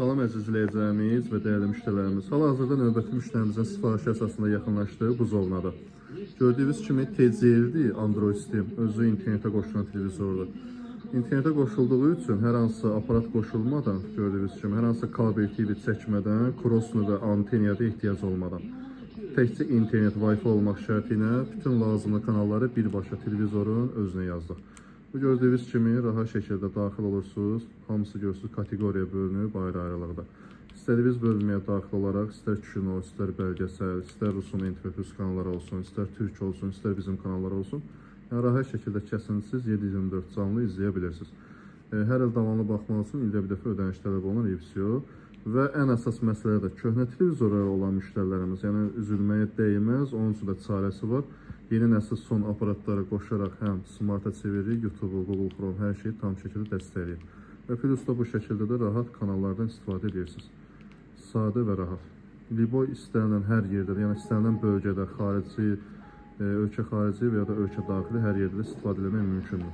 Salam əziz izləyicilərimiz və dəyərli müştərilərimiz. Hal-hazırda növbəti müştərimizin sifarişi əsasında yaxınlaşdığı bu zovnadır. Gördüyünüz kimi TCL-dir, Android sistem, özü internetə qoşulan televizordur. İnternetə qoşulduğu üçün hər hansı aparat qoşulmadan, gördüyünüz kimi hər hansı kabel TV çəkmədən, crossnu və anteniya da ehtiyac olmadan, təkcə internet, Wi-Fi olmaq şərti ilə bütün lazımlı kanalları birbaşa televizorun özünə yazdıq. Bu gördüyünüz kimi rahat şəkildə daxil olursunuz. Hamısı görürsünüz kateqoriya bölünüb ayrı-ayrılıqda. İstədiyiniz bölünməyə daxil olaraq, istər kino, istər bəlgesel, istər Rusun NTV+ kanalları olsun, istər Türk olsun, istər bizim kanallar olsun. Yəni rahat şəkildə kəsintisiz 7/24 canlı izləyə bilirsiniz. Hər il davamlı baxmaq üçün ildə bir dəfə ödəniş tələb olunan revisiyo və ən əsas məsələ də köhnə televizorlar olan müştərilərimiz, yəni üzülməyə dəyməz, onun üçün də çarəsi var. Yeni nəsil son aparatları qoşaraq həm smarta çevirir, YouTube, Google Chrome hər şeyi tam şəkildə dəstəkləyir. Və plus da bu şəkildə də rahat kanallardan istifadə edirsiniz. Sadə və rahat. Libo istənilən hər yerdə, yəni istənilən bölgədə, xarici, ölkə xarici və ya da ölkə daxili hər yerdə istifadə etmək mümkündür.